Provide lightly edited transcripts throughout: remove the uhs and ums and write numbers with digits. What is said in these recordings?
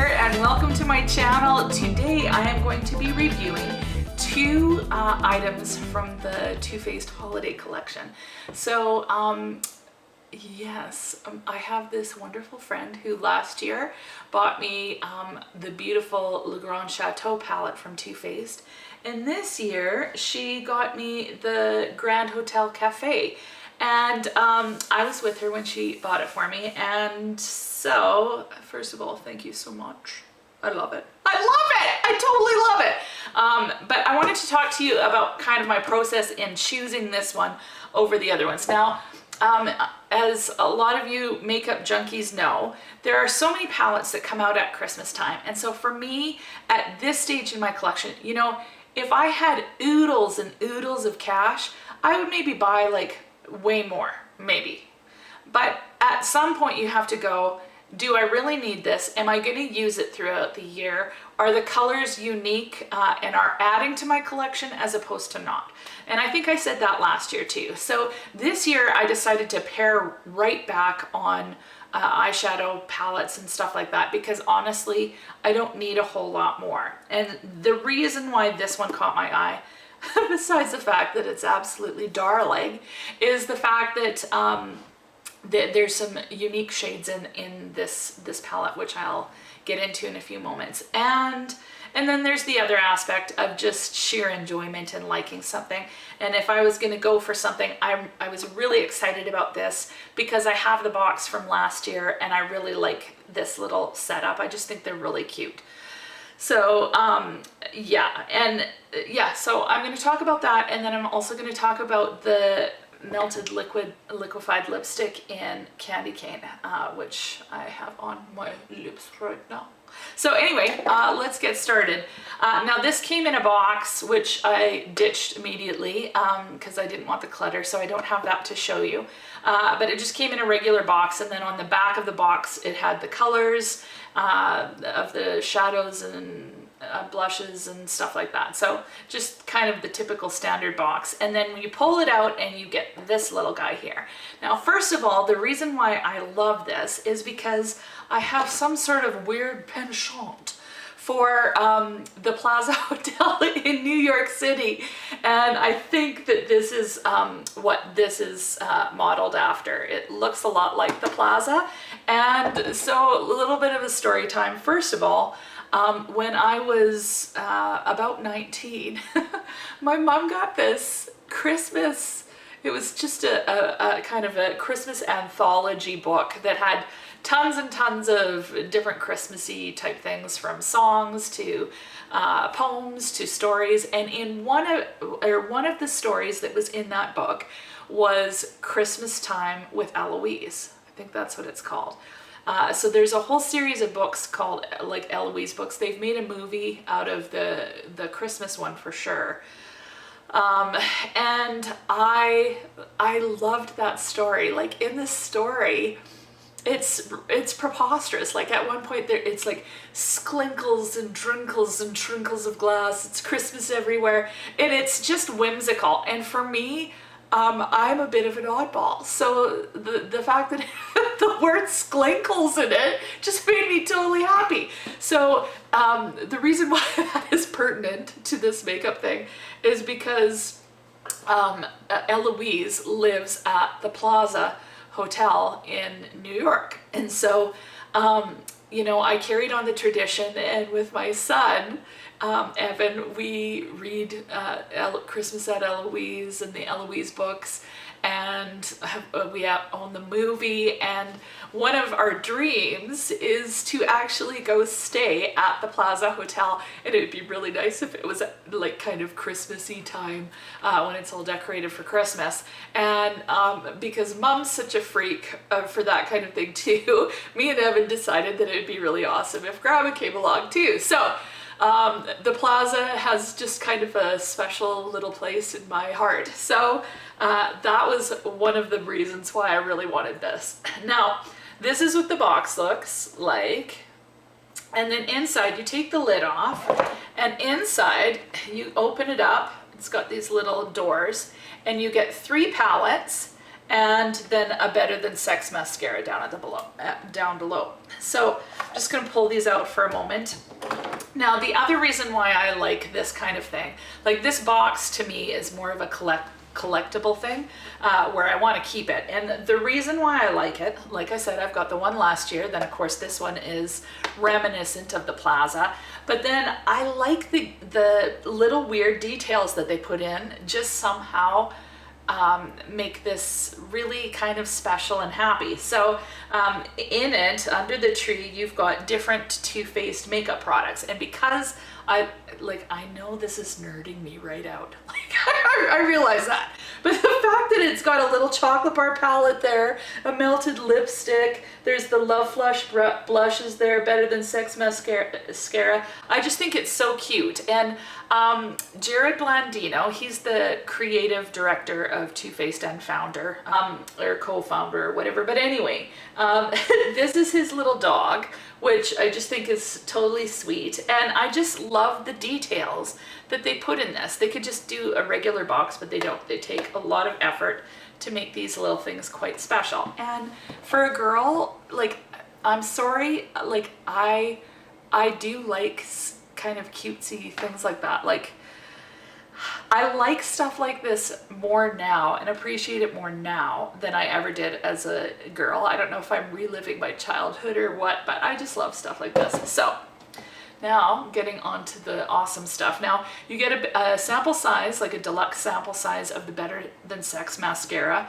here and welcome to my channel. Today I am going to be reviewing two items from the Too Faced holiday collection. So I have this wonderful friend who last year bought me the beautiful Le Grand Chateau palette from Too Faced, and this year she got me the Grande Hotel Cafe. And I was with her when she bought it for me, and so first of all, thank you so much. I love it. I love it. I totally love it. But I wanted to talk to you about kind of my process in choosing this one over the other ones. Now, as a lot of you makeup junkies know, there are so many palettes that come out at Christmas time. And so for me, at this stage in my collection, you know, if I had oodles and oodles of cash, I would maybe buy like way more, maybe. But at some point you have to go, do I really need this? Am I going to use it throughout the year? Are the colors unique and are adding to my collection as opposed to not? And I think I said that last year too. So this year I decided to pare right back on eyeshadow palettes and stuff like that, because honestly, I don't need a whole lot more. And the reason why this one caught my eye, besides the fact that it's absolutely darling, is the fact that there's some unique shades in this palette, which I'll get into in a few moments. And then there's the other aspect of just sheer enjoyment and liking something. And if I was going to go for something, I was really excited about this because I have the box from last year and I really like this little setup. I just think they're really cute. So so I'm going to talk about that, and then I'm also going to talk about the melted liquefied lipstick in Candy Cane, which I have on my lips right now. So anyway, let's get started. Now this came in a box, which I ditched immediately because I didn't want the clutter, so I don't have that to show you. But it just came in a regular box, and then on the back of the box it had the colors of the shadows and blushes and stuff like that. So just kind of the typical standard box. And then when you pull it out and you get this little guy here. Now, first of all, the reason why I love this is because I have some sort of weird penchant for the Plaza Hotel in New York City. And I think that this is what this is modeled after. It looks a lot like the Plaza. And so a little bit of a story time. First of all, when I was about 19, my mom got this Christmas, it was just a kind of a Christmas anthology book that had tons and tons of different Christmassy type things, from songs to poems to stories. And in one of the stories that was in that book was Christmas Time with Eloise. I think that's what it's called. So there's a whole series of books called like Eloise books. They've made a movie out of the Christmas one for sure. And I loved that story. Like in this story, it's preposterous. Like at one point there, it's like splinkles and trinkles of glass. It's Christmas everywhere, and it's just whimsical. And for me, I'm a bit of an oddball, so the fact that the word splinkles in it just made me totally happy. So the reason why that is pertinent to this makeup thing is because Eloise lives at the Plaza Hotel in New York, and so you know, I carried on the tradition, and with my son Evan, we read Christmas at Eloise and the Eloise books, and we own the movie, and one of our dreams is to actually go stay at the Plaza Hotel, and it would be really nice if it was like kind of Christmassy time when it's all decorated for Christmas. And because Mom's such a freak for that kind of thing too, me and Evan decided that it would be really awesome if Grandma came along too. So the Plaza has just kind of a special little place in my heart. So that was one of the reasons why I really wanted this. Now, this is what the box looks like. And then inside, you take the lid off, and inside you open it up. It's got these little doors, and you get 3 palettes. and then a Better Than Sex mascara down below. So I'm just gonna pull these out for a moment. Now, the other reason why I like this kind of thing, like this box to me is more of a collectible thing where I want to keep it. And the reason why I like it, like I said, I've got the one last year, then of course this one is reminiscent of the Plaza, but then I like the little weird details that they put in, just somehow make this really kind of special and happy. So in it, under the tree, you've got different Too Faced makeup products. And because I know this is nerding me right out. Like, I realize that. But the fact that it's got a little chocolate bar palette there, a melted lipstick, there's the Love Flush blushes there, Better Than Sex mascara. I just think it's so cute. And Jared Blandino, he's the creative director of Too Faced and founder, or co-founder or whatever. But anyway, this is his little dog, which I just think is totally sweet. And I just love the details that they put in this. They could just do a regular box, but they don't. They take a lot of effort to make these little things quite special. And for a girl, like, I'm sorry, like I do like kind of cutesy things like that. Like, I like stuff like this more now and appreciate it more now than I ever did as a girl. I don't know if I'm reliving my childhood or what, but I just love stuff like this. So now getting on to the awesome stuff. Now you get a sample size, like a deluxe sample size of the Better Than Sex mascara.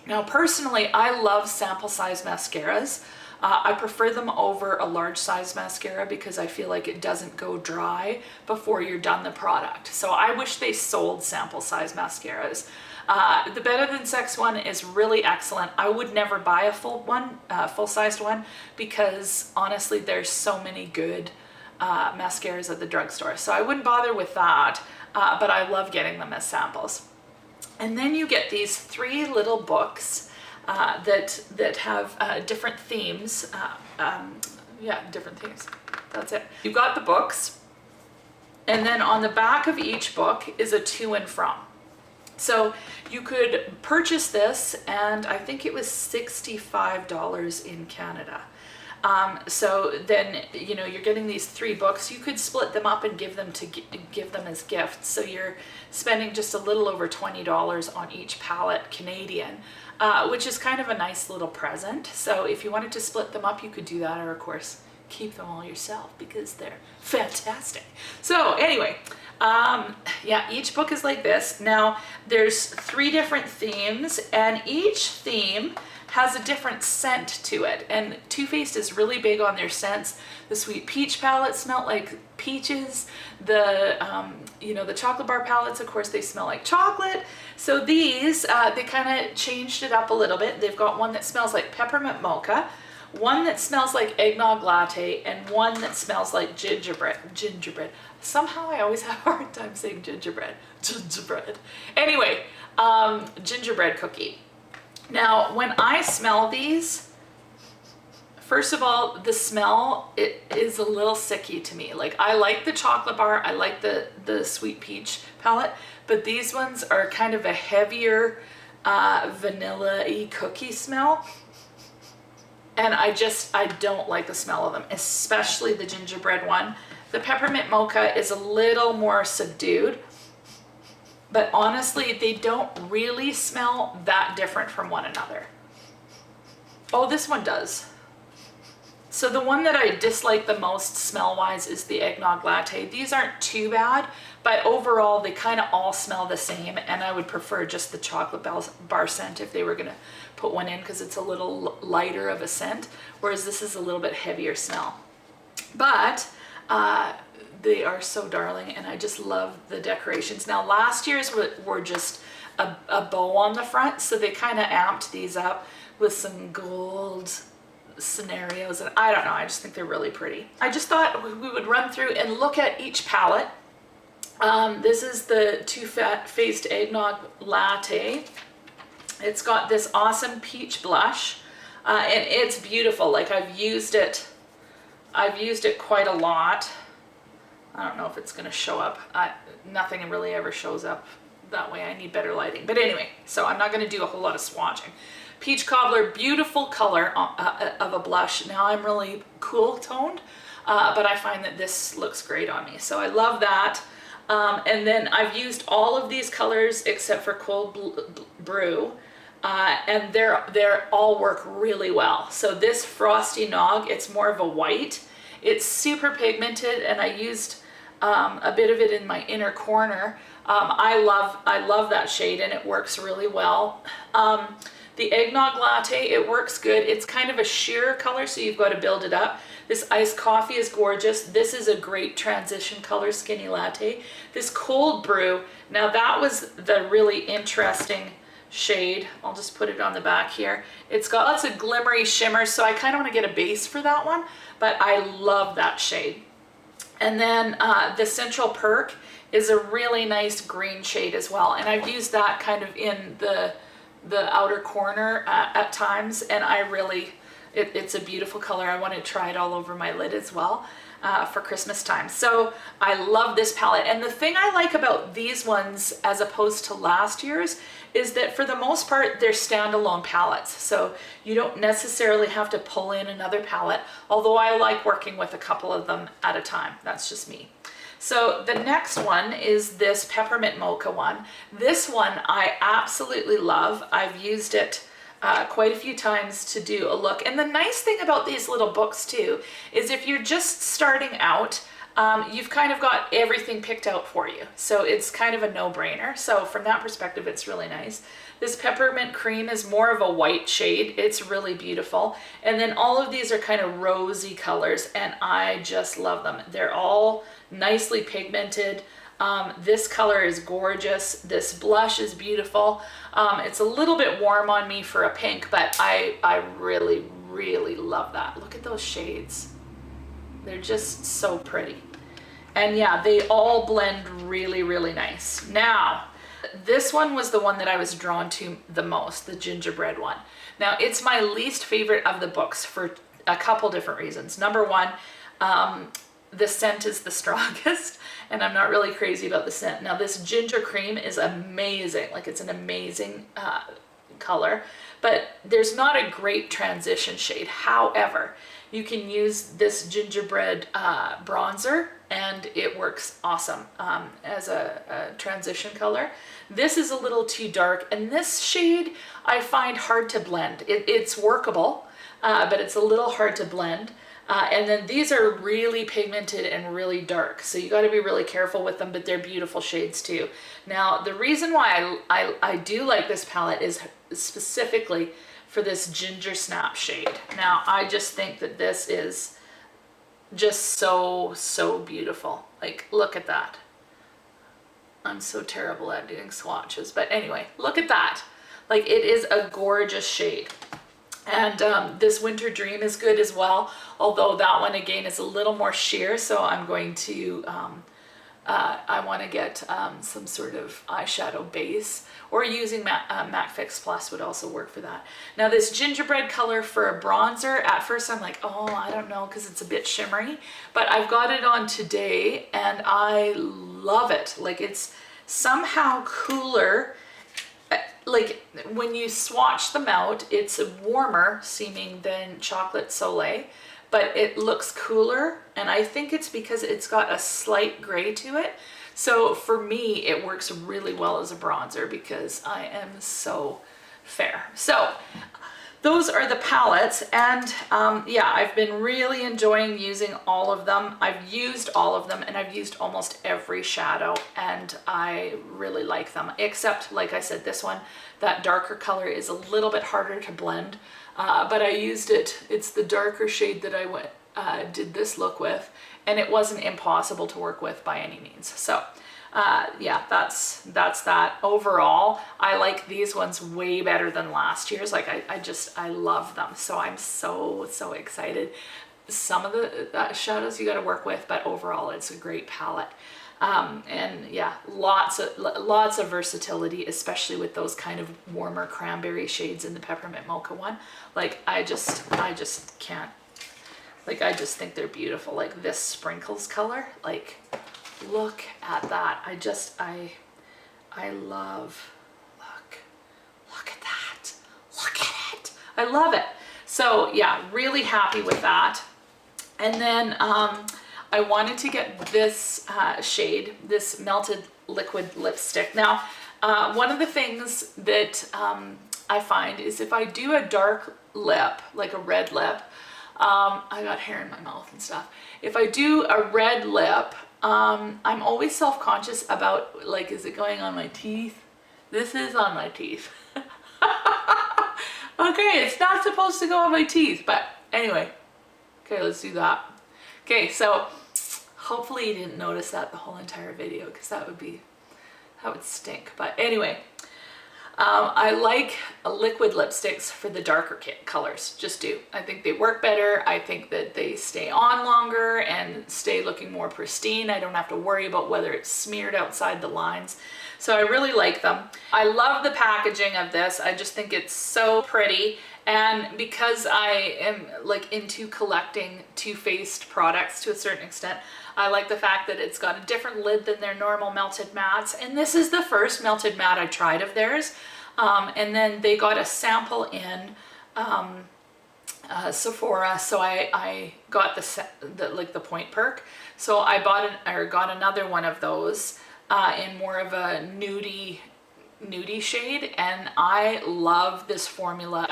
Now personally, I love sample size mascaras. I prefer them over a large size mascara because I feel like it doesn't go dry before you're done the product. So I wish they sold sample size mascaras. The Better Than Sex one is really excellent. I would never buy a full-sized one because honestly, there's so many good mascaras at the drugstore. So I wouldn't bother with that, but I love getting them as samples. And then you get these 3 little books that have different themes. Different themes. That's it. You've got the books, and then on the back of each book is a to and from. So you could purchase this, and I think it was $65 in Canada. So then, you know, you're getting these 3 books. You could split them up and give them as gifts. So you're spending just a little over $20 on each palette Canadian, which is kind of a nice little present. So if you wanted to split them up, you could do that, or of course, keep them all yourself because they're fantastic. So anyway, yeah, each book is like this. Now there's 3 different themes, and each theme has a different scent to it. And Too Faced is really big on their scents. The Sweet Peach palette smelled like peaches. The the chocolate bar palettes, of course, they smell like chocolate. So these, they kind of changed it up a little bit. They've got one that smells like peppermint mocha, one that smells like eggnog latte, and one that smells like gingerbread. Somehow I always have a hard time saying gingerbread. Anyway, gingerbread cookie. Now, when I smell these, first of all, the smell, it is a little sicky to me. Like, I like the chocolate bar, I like the Sweet Peach palette, but these ones are kind of a heavier vanilla-y cookie smell. And I don't like the smell of them, especially the gingerbread one. The peppermint mocha is a little more subdued. But honestly, they don't really smell that different from one another. Oh, this one does. So the one that I dislike the most smell-wise is the eggnog latte. These aren't too bad, but overall they kind of all smell the same, and I would prefer just the chocolate bar scent if they were gonna put one in, because it's a little lighter of a scent, whereas this is a little bit heavier smell. But they are so darling, and I just love the decorations. Now last year's were just a bow on the front, so they kind of amped these up with some gold scenarios, and I don't know, I just think they're really pretty. I just thought we would run through and look at each palette. This is the Too Faced Eggnog Latte. It's got this awesome peach blush, and it's beautiful. Like, I've used it quite a lot. I don't know if it's going to show up. Nothing really ever shows up that way I need better lighting. But anyway, so I'm not going to do a whole lot of swatching. Peach Cobbler, beautiful color of a blush. Now I'm really cool toned, but I find that this looks great on me. So I love that. And then I've used all of these colors except for Cold Brew. And they're all work really well. So this Frosty Nog, it's more of a white. It's super pigmented, and I used a bit of it in my inner corner. I love that shade, and it works really well. The Eggnog Latte, it works good. It's kind of a sheer color, so you've got to build it up. This iced coffee is gorgeous. This is a great transition color, Skinny Latte. This Cold Brew, now that was the really interesting shade. I'll just put it on the back here. It's got lots of glimmery shimmers, so I kind of want to get a base for that one, but I love that shade. And then the Central Perk is a really nice green shade as well, and I've used that kind of in the outer corner at times, and I really, it's a beautiful color. I want to try it all over my lid as well for Christmas time. So I love this palette, and the thing I like about these ones as opposed to last year's is that for the most part they're standalone palettes, so you don't necessarily have to pull in another palette, although I like working with a couple of them at a time. That's just me. So the next one is this Peppermint Mocha one. This one I absolutely love. I've used it quite a few times to do a look. And the nice thing about these little books too is if you're just starting out, you've kind of got everything picked out for you. So it's kind of a no-brainer. So from that perspective, it's really nice. This Peppermint Cream is more of a white shade. It's really beautiful. And then all of these are kind of rosy colors, and I just love them. They're all nicely pigmented. This color is gorgeous. This blush is beautiful. It's a little bit warm on me for a pink, but I really, really love that. Look at those shades. They're just so pretty. And yeah, they all blend really, really nice. Now, this one was the one that I was drawn to the most, the gingerbread one. Now, it's my least favorite of the books for a couple different reasons. Number one, the scent is the strongest, and I'm not really crazy about the scent. Now, this Ginger Cream is amazing. Like, it's an amazing color, but there's not a great transition shade. However, you can use this gingerbread bronzer, and it works awesome as a transition color. This is a little too dark, and this shade I find hard to blend. It's workable, but it's a little hard to blend. And then these are really pigmented and really dark, so you got to be really careful with them, but they're beautiful shades too. Now, the reason why I do like this palette is specifically for this Ginger Snap shade. Now, I just think that this is just so beautiful. Like, look at that. I'm so terrible at doing swatches, but anyway, look at that. Like, it is a gorgeous shade. And this Winter Dream is good as well, although that one again is a little more sheer, so I'm going to, I want to get some sort of eyeshadow base, or using MAC Fix Plus would also work for that. Now, this gingerbread color for a bronzer, at first I'm like, oh, I don't know, because it's a bit shimmery, but I've got it on today and I love it. Like, it's somehow cooler. Like, when you swatch them out, it's warmer seeming than Chocolate Soleil, but it looks cooler, and I think it's because it's got a slight gray to it. So for me, it works really well as a bronzer because I am so fair. So those are the palettes, and yeah, I've been really enjoying using all of them. I've used all of them, and I've used almost every shadow, and I really like them, except, like I said, this one, that darker color is a little bit harder to blend, but I used it. It's the darker shade that I did this look with, and it wasn't impossible to work with by any means. So yeah, that's that. Overall, I like these ones way better than last year's. Like, I love them. So I'm so excited. Some of the shadows you got to work with, but overall it's a great palette. And yeah, lots of versatility, especially with those kind of warmer cranberry shades in the Peppermint Mocha one. Like, I just can't, like, I just think they're beautiful. Like, this Sprinkles color, like, look at that. I love, look at that. Look at it. I love it. So yeah, really happy with that. And then I wanted to get this shade, this melted liquid lipstick. Now, one of the things that I find is if I do a dark lip, like a red lip, I got hair in my mouth and stuff. If I do a red lip, I'm always self-conscious about, like, is it going on my teeth? This is on my teeth. Okay, it's not supposed to go on my teeth, but anyway. Okay, let's do that. Okay, so hopefully you didn't notice that the whole entire video, because that would stink. But anyway, I like liquid lipsticks for the darker colors, just do. I think they work better. I think that they stay on longer and stay looking more pristine. I don't have to worry about whether it's smeared outside the lines. So I really like them. I love the packaging of this. I just think it's so pretty. And because I am like into collecting Too Faced products to a certain extent, I like the fact that it's got a different lid than their normal melted mattes. And this is the first melted matte I tried of theirs. And then they got a sample in Sephora, so I got the point perk. So I got another one of those in more of a nudie shade, and I love this formula.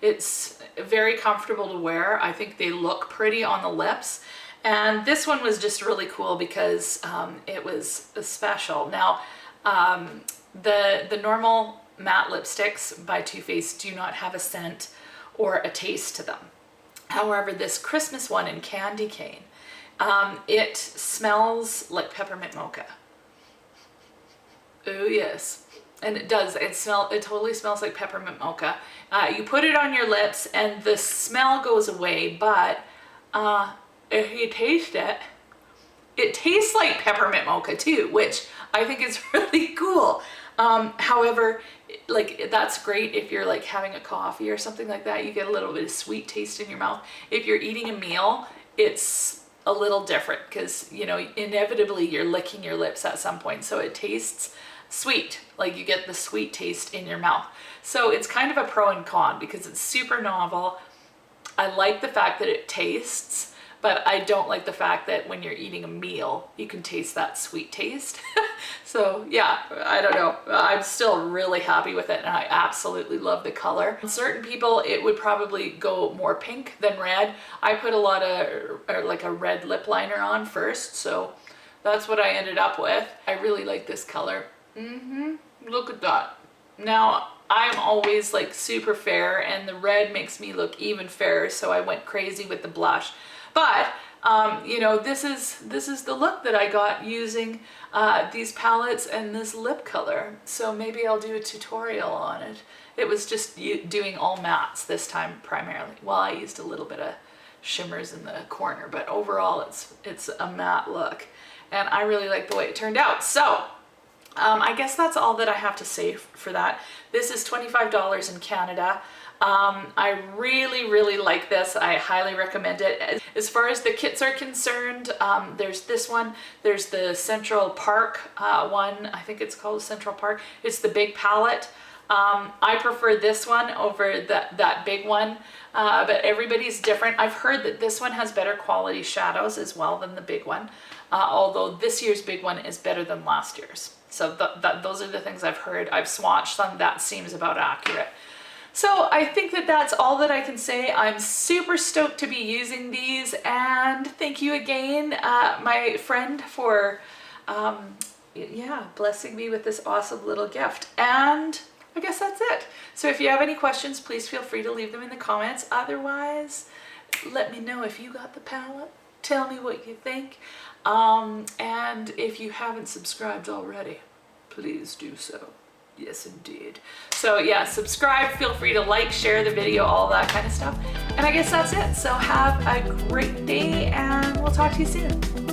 It's very comfortable to wear. I think they look pretty on the lips, and this one was just really cool because it was special. Now the normal matte lipsticks by Too Faced do not have a scent or a taste to them. However, this Christmas one in Candy Cane, it smells like peppermint mocha. Oh yes. And it does, it totally smells like peppermint mocha. You put it on your lips and the smell goes away, but if you taste it, it tastes like peppermint mocha too, which I think is really cool. However, like, that's great if you're like having a coffee or something like that. You get a little bit of sweet taste in your mouth. If you're eating a meal, it's a little different because, you know, inevitably you're licking your lips at some point. So it tastes sweet, like you get the sweet taste in your mouth. So it's kind of a pro and con because it's super novel. I like the fact that it tastes, but I don't like the fact that when you're eating a meal, you can taste that sweet taste. So yeah, I don't know. I'm still really happy with it and I absolutely love the color. For certain people, it would probably go more pink than red. I put a lot of like a red lip liner on first, so that's what I ended up with. I really like this color. Look at that. Now, I'm always like super fair and the red makes me look even fairer, so I went crazy with the blush. But you know, this is the look that I got using these palettes and this lip color. So maybe I'll do a tutorial on it. It was just doing all mattes this time primarily. Well, I used a little bit of shimmers in the corner, but overall it's a matte look. And I really like the way it turned out. So I guess that's all that I have to say for that. This is $25 in Canada. I really like this. I highly recommend it. As far as the kits are concerned, there's this one, there's the Central Park one, I think it's called Central Park. It's the big palette. I prefer this one over that big one, but everybody's different. I've heard that this one has better quality shadows as well than the big one, although this year's big one is better than last year's. So those are the things I've heard. I've swatched them. That seems about accurate. So I think that that's all that I can say. I'm super stoked to be using these, and thank you again, my friend, for blessing me with this awesome little gift. And I guess that's it. So if you have any questions, please feel free to leave them in the comments. Otherwise, let me know if you got the palette. Tell me what you think. And if you haven't subscribed already, please do so. Yes, indeed. So yeah, subscribe, feel free to like, share the video, all that kind of stuff. And I guess that's it. So have a great day and we'll talk to you soon.